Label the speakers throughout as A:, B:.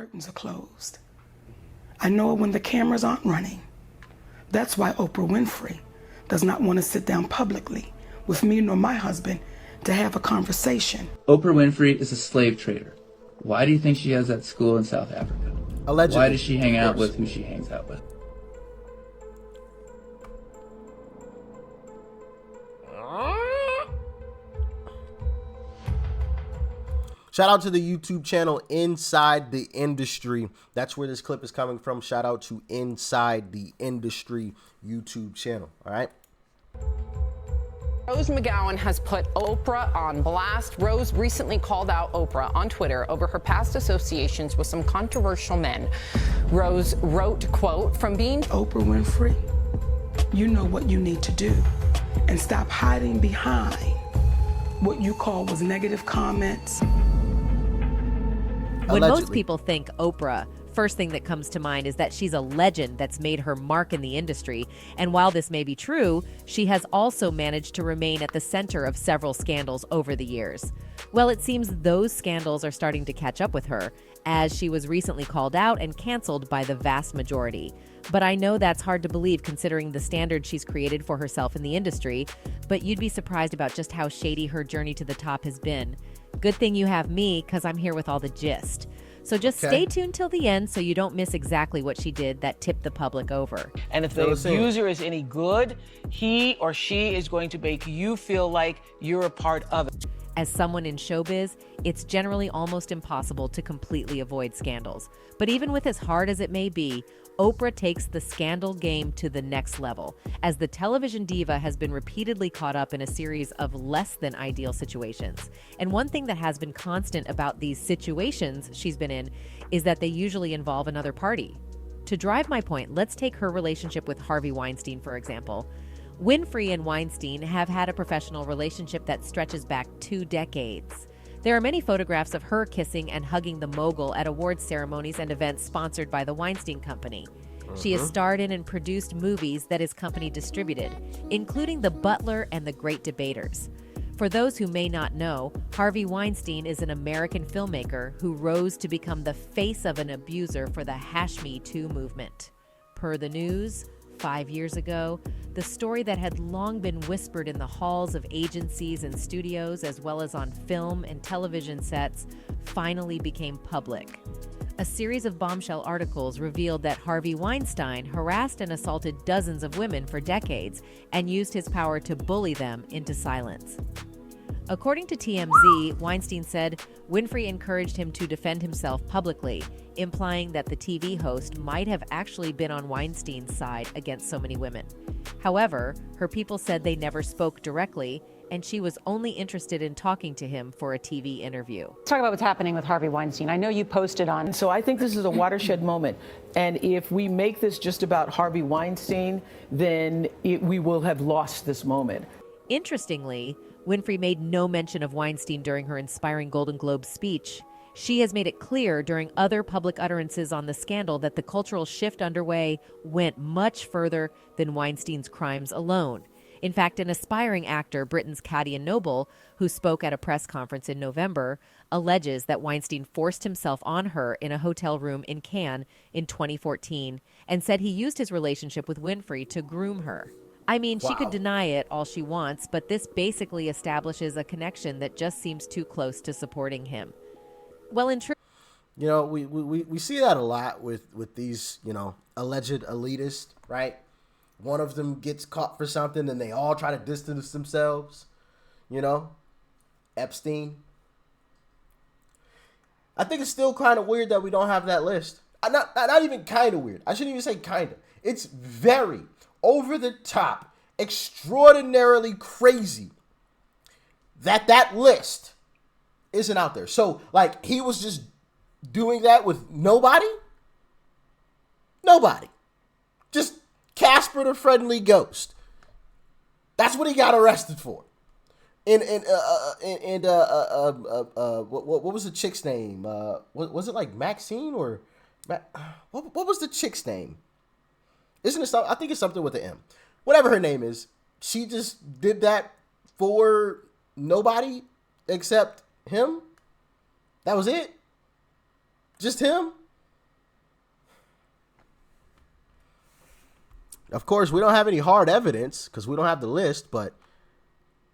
A: curtains are closed. I know it when the cameras aren't running. That's why Oprah Winfrey does not want to sit down publicly with me nor my husband to have a conversation.
B: Oprah Winfrey is a slave trader. Why do you think she has that school in South Africa?
C: Allegedly.
B: Why does she hang out with who she hangs out with?
C: Shout out to the YouTube channel Inside the Industry. That's where this clip is coming from. Shout out to Inside the Industry YouTube channel. All right.
D: Rose McGowan has put Oprah on blast. Rose recently called out Oprah on Twitter over her past associations with some controversial men. Rose wrote, quote, from being
A: Oprah Winfrey, you know what you need to do and stop hiding behind what you call was negative comments.
E: When most people think Oprah, first thing that comes to mind is that she's a legend that's made her mark in the industry. And while this may be true, she has also managed to remain at the center of several scandals over the years. Well, it seems those scandals are starting to catch up with her, as she was recently called out and canceled by the vast majority. But I know that's hard to believe considering the standard she's created for herself in the industry, but you'd be surprised about just how shady her journey to the top has been. Good thing you have me, because I'm here with all the gist. So just stay tuned till the end so you don't miss exactly what she did that tipped the public over.
F: And if the abuser is any good, he or she is going to make you feel like you're a part of it.
E: As someone in showbiz, it's generally almost impossible to completely avoid scandals. But even with as hard as it may be, Oprah takes the scandal game to the next level, as the television diva has been repeatedly caught up in a series of less than ideal situations. And one thing that has been constant about these situations she's been in is that they usually involve another party. To drive my point, let's take her relationship with Harvey Weinstein, for example. Winfrey and Weinstein have had a professional relationship that stretches back 2 decades. There are many photographs of her kissing and hugging the mogul at awards ceremonies and events sponsored by the Weinstein Company. She has starred in and produced movies that his company distributed, including The Butler and The Great Debaters. For those who may not know, Harvey Weinstein is an American filmmaker who rose to become the face of an abuser for the #MeToo movement. Per the news, 5 years ago, the story that had long been whispered in the halls of agencies and studios, as well as on film and television sets, finally became public. A series of bombshell articles revealed that Harvey Weinstein harassed and assaulted dozens of women for decades and used his power to bully them into silence. According to TMZ, Weinstein said Winfrey encouraged him to defend himself publicly, implying that the TV host might have actually been on Weinstein's side against so many women. However, her people said they never spoke directly, and she was only interested in talking to him for a TV interview.
G: Let's talk about what's happening with Harvey Weinstein. I know you posted on.
H: So I think this is a watershed moment. And if we make this just about Harvey Weinstein, then we will have lost this moment.
E: Interestingly, Winfrey made no mention of Weinstein during her inspiring Golden Globe speech. She has made it clear during other public utterances on the scandal that the cultural shift underway went much further than Weinstein's crimes alone. In fact, an aspiring actor, Britain's Katia Noble, who spoke at a press conference in November, alleges that Weinstein forced himself on her in a hotel room in Cannes in 2014 and said he used his relationship with Winfrey to groom her. I mean, she could deny it all she wants, but this basically establishes a connection that just seems too close to supporting him. Well, in truth,
C: you know, we see that a lot with these, you know, alleged elitists, right? One of them gets caught for something and they all try to distance themselves, you know? Epstein. I think it's still kind of weird that we don't have that list. Not even kind of weird. I shouldn't even say kind of. It's very over the top, extraordinarily crazy that list isn't out there. So, like, he was just doing that with nobody? Nobody. Just Casper the Friendly Ghost. That's what he got arrested for. What was the chick's name? Was it like Maxine or what was the chick's name? Isn't it something? I think it's something with the M. Whatever her name is, she just did that for nobody except him. That was it. Just him. Of course, we don't have any hard evidence because we don't have the list, but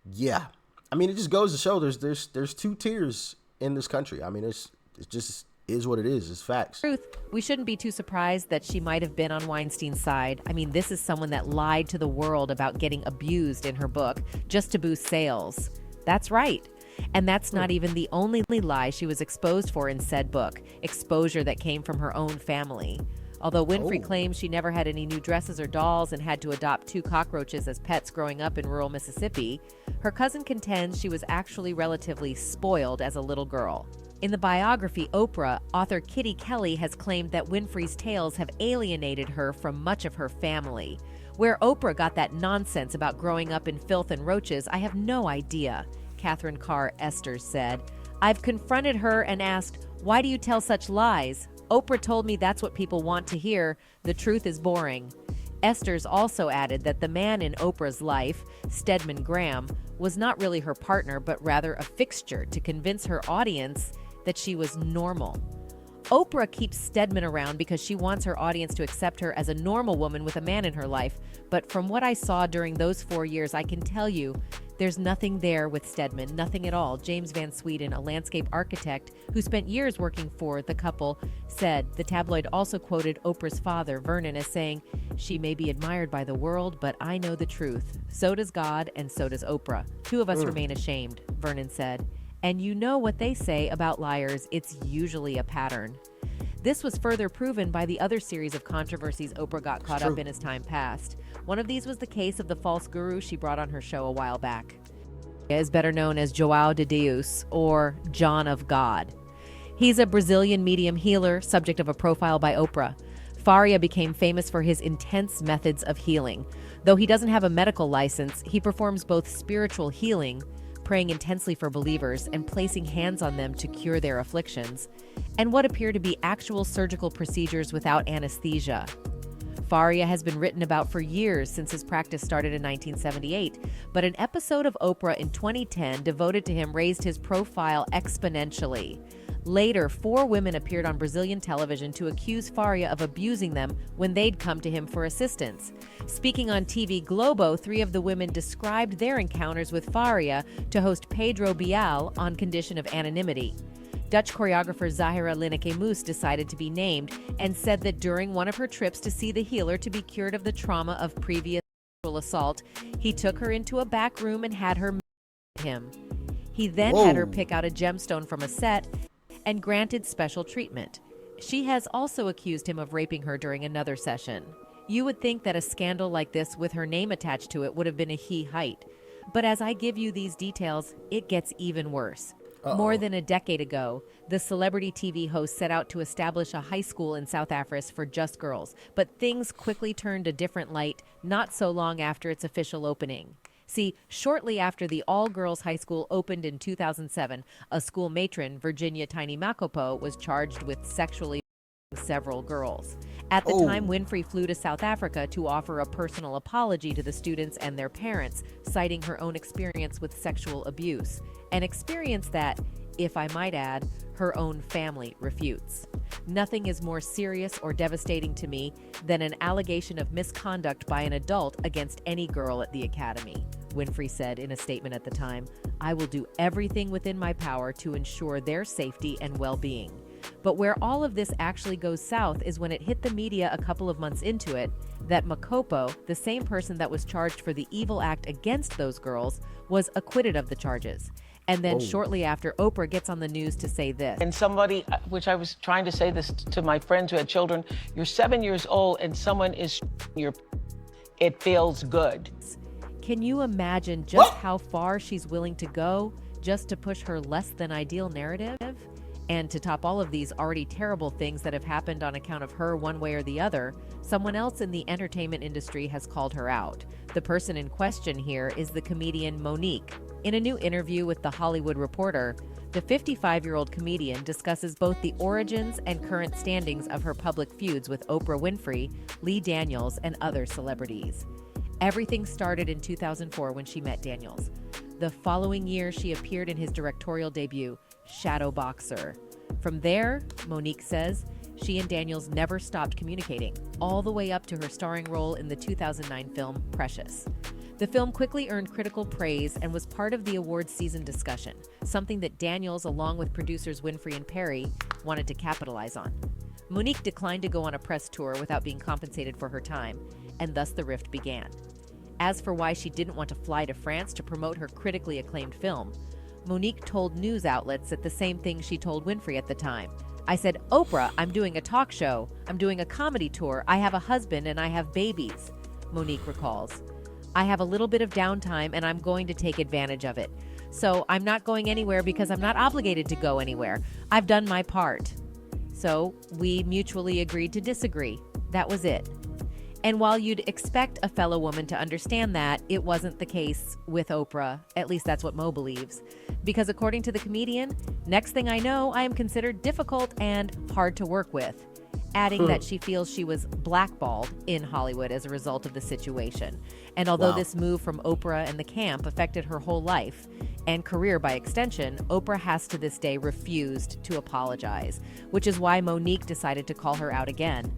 C: yeah. I mean, it just goes to show there's two tiers in this country. I mean, it just is what it is. It's facts.
E: Truth, we shouldn't be too surprised that she might have been on Weinstein's side. I mean, this is someone that lied to the world about getting abused in her book just to boost sales. That's right. And that's not even the only lie she was exposed for in said book, exposure that came from her own family. Although Winfrey claims she never had any new dresses or dolls and had to adopt 2 cockroaches as pets growing up in rural Mississippi, her cousin contends she was actually relatively spoiled as a little girl. In the biography Oprah, author Kitty Kelly has claimed that Winfrey's tales have alienated her from much of her family. Where Oprah got that nonsense about growing up in filth and roaches, I have no idea, Catherine Carr Esters said. I've confronted her and asked, why do you tell such lies? Oprah told me that's what people want to hear. The truth is boring. Esters also added that the man in Oprah's life, Stedman Graham, was not really her partner, but rather a fixture to convince her audience that she was normal. Oprah keeps Stedman around because she wants her audience to accept her as a normal woman with a man in her life. But from what I saw during those 4 years, I can tell you there's nothing there with Stedman, nothing at all. James Van Sweden, a landscape architect who spent years working for the couple, said. The tabloid also quoted Oprah's father, Vernon, as saying, she may be admired by the world, but I know the truth. So does God, and so does Oprah. 2 of us remain ashamed, Vernon said. And you know what they say about liars, it's usually a pattern. This was further proven by the other series of controversies Oprah got caught up in as time passed. One of these was the case of the false guru she brought on her show a while back. He is better known as João de Deus, or John of God. He's a Brazilian medium healer, subject of a profile by Oprah. Faria became famous for his intense methods of healing. Though he doesn't have a medical license, he performs both spiritual healing, praying intensely for believers and placing hands on them to cure their afflictions, and what appear to be actual surgical procedures without anesthesia. Faria has been written about for years since his practice started in 1978, but an episode of Oprah in 2010 devoted to him raised his profile exponentially. Later, 4 women appeared on Brazilian television to accuse Faria of abusing them when they'd come to him for assistance. Speaking on TV Globo, 3 of the women described their encounters with Faria to host Pedro Bial on condition of anonymity. Dutch choreographer Zahira Lineker-Moos decided to be named and said that during one of her trips to see the healer to be cured of the trauma of previous sexual assault, he took her into a back room and had her him. He then had her pick out a gemstone from a set and granted special treatment. She has also accused him of raping her during another session. You would think that a scandal like this with her name attached to it would have been a he height. But as I give you these details, it gets even worse. More than a decade ago, the celebrity TV host set out to establish a high school in South Africa for just girls, but things quickly turned a different light not so long after its official opening. See, shortly after the all-girls high school opened in 2007, a school matron, Virginia Tiny Makopo, was charged with sexually several girls. At the time, Winfrey flew to South Africa to offer a personal apology to the students and their parents, citing her own experience with sexual abuse, an experience that, if I might add, her own family refutes. Nothing is more serious or devastating to me than an allegation of misconduct by an adult against any girl at the academy, Winfrey said in a statement at the time. I will do everything within my power to ensure their safety and well-being. But where all of this actually goes south is when it hit the media a couple of months into it that Makopo, the same person that was charged for the evil act against those girls, was acquitted of the charges. And then shortly after, Oprah gets on the news to say this.
F: And somebody, which I was trying to say this to my friends who had children, you're 7 years old and someone is your, it feels good.
E: Can you imagine just how far she's willing to go just to push her less than ideal narrative? And to top all of these already terrible things that have happened on account of her one way or the other, someone else in the entertainment industry has called her out. The person in question here is the comedian Monique. In a new interview with The Hollywood Reporter, the 55-year-old comedian discusses both the origins and current standings of her public feuds with Oprah Winfrey, Lee Daniels, and other celebrities. Everything started in 2004 when she met Daniels. The following year, she appeared in his directorial debut, Shadow Boxer. From there, Monique says, she and Daniels never stopped communicating, all the way up to her starring role in the 2009 film Precious. The film quickly earned critical praise and was part of the awards season discussion, something that Daniels, along with producers Winfrey and Perry, wanted to capitalize on. Monique declined to go on a press tour without being compensated for her time, and thus the rift began. As for why she didn't want to fly to France to promote her critically acclaimed film, Monique told news outlets that the same thing she told Winfrey at the time. I said, "Oprah, I'm doing a talk show. I'm doing a comedy tour. I have a husband and I have babies," Monique recalls. "I have a little bit of downtime and I'm going to take advantage of it. So I'm not going anywhere because I'm not obligated to go anywhere. I've done my part." So we mutually agreed to disagree. That was it. And while you'd expect a fellow woman to understand that, it wasn't the case with Oprah. At least that's what Mo believes. Because according to the comedian, next thing I know, I am considered difficult and hard to work with, adding that she feels she was blackballed in Hollywood as a result of the situation. And although this move from Oprah and the camp affected her whole life and career by extension, Oprah has to this day refused to apologize, which is why Monique decided to call her out again.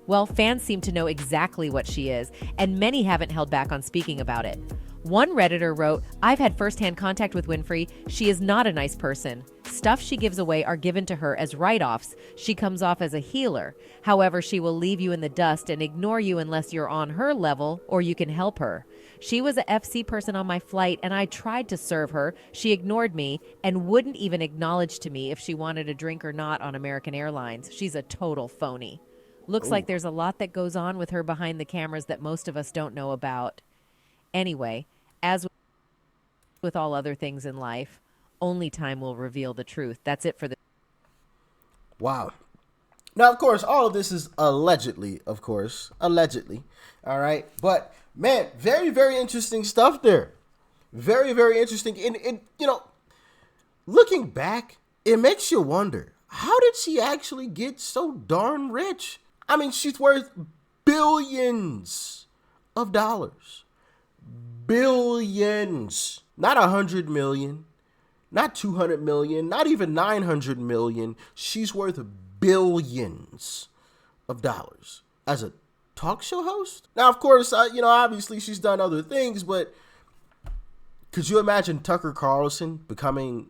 E: Well, fans seem to know exactly what she is, and many haven't held back on speaking about it. One Redditor wrote, "I've had firsthand contact with Winfrey. She is not a nice person. Stuff she gives away are given to her as write-offs. She comes off as a healer. However, she will leave you in the dust and ignore you unless you're on her level or you can help her. She was a FC person on my flight, and I tried to serve her. She ignored me and wouldn't even acknowledge to me if she wanted a drink or not on American Airlines. She's a total phony." Looks like there's a lot that goes on with her behind the cameras that most of us don't know about. Anyway, as with all other things in life, only time will reveal the truth. That's it for the...
C: Wow. Now, of course, all of this is allegedly, of course. Allegedly. All right. But, man, very, very interesting stuff there. Very, very interesting. And you know, looking back, it makes you wonder, how did she actually get so darn rich? I mean, she's worth billions of dollars. Billions. Not 100 million. Not 200 million. Not even 900 million. She's worth billions of dollars as a talk show host. Now, of course, you know, obviously she's done other things, but could you imagine Tucker Carlson becoming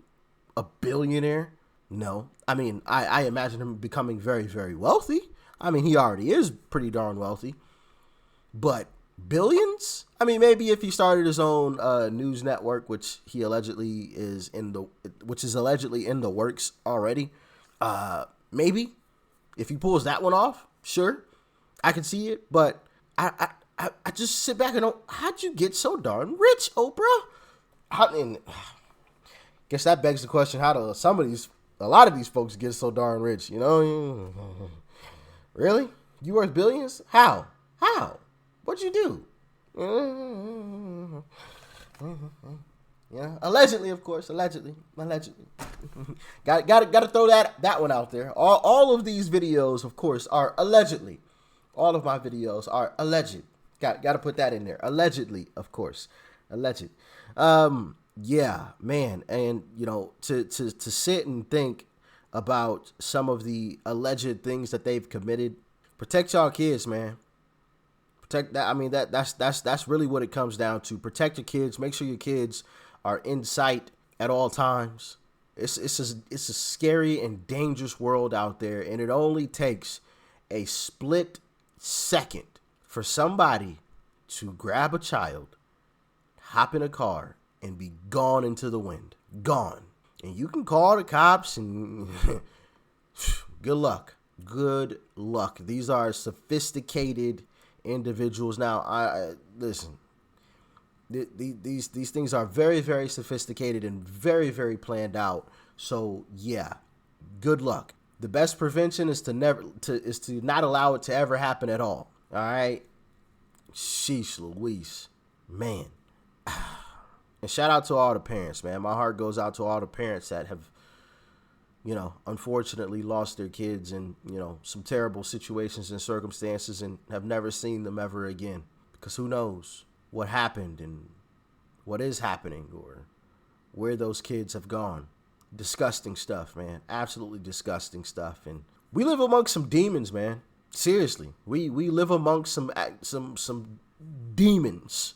C: a billionaire? No. I mean, I imagine him becoming very, very wealthy. I mean, he already is pretty darn wealthy. But billions? I mean, maybe if he started his own news network, which he allegedly is allegedly in the works already. Maybe if he pulls that one off, sure, I can see it. But I just sit back and go, how'd you get so darn rich, Oprah? I mean, guess that begs the question: how do a lot of these folks get so darn rich? You know, really? You worth billions? How? What'd you do? Yeah, allegedly, of course, allegedly. Got to throw that one out there. All of these videos, of course, are allegedly. All of my videos are alleged. Got to put that in there. Allegedly, of course, alleged. Yeah, man, and you know, to sit and think about some of the alleged things that they've committed. Protect y'all kids, man. Protect that. I mean, that's really what it comes down to. Protect your kids. Make sure your kids are in sight at all times. It's a scary and dangerous world out there, and it only takes a split second for somebody to grab a child, hop in a car, and be gone into the wind. Gone. And you can call the cops and good luck. Good luck. These are sophisticated individuals. Now, I listen. These things are very, very sophisticated and very, very planned out. So yeah, good luck. The best prevention is to not allow it to ever happen at all. All right. Sheesh Louise, man. And shout out to all the parents, man. My heart goes out to all the parents that have, you know, unfortunately lost their kids in, you know, some terrible situations and circumstances and have never seen them ever again. Because who knows what happened and what is happening or where those kids have gone. Disgusting stuff, man. Absolutely disgusting stuff. And we live amongst some demons, man. Seriously, we live amongst some demons.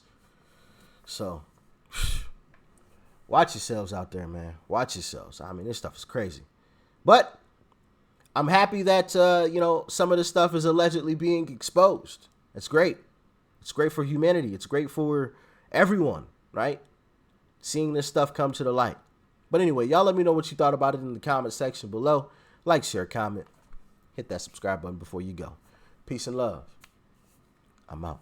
C: So watch yourselves out there, man. Watch yourselves. I mean, this stuff is crazy. But I'm happy that some of this stuff is allegedly being exposed. It's great. It's great for humanity. It's great for everyone, right? Seeing this stuff come to the light. But anyway, y'all let me know what you thought about it in the comment section below. Like, share, comment. Hit that subscribe button before you go. Peace and love. I'm out.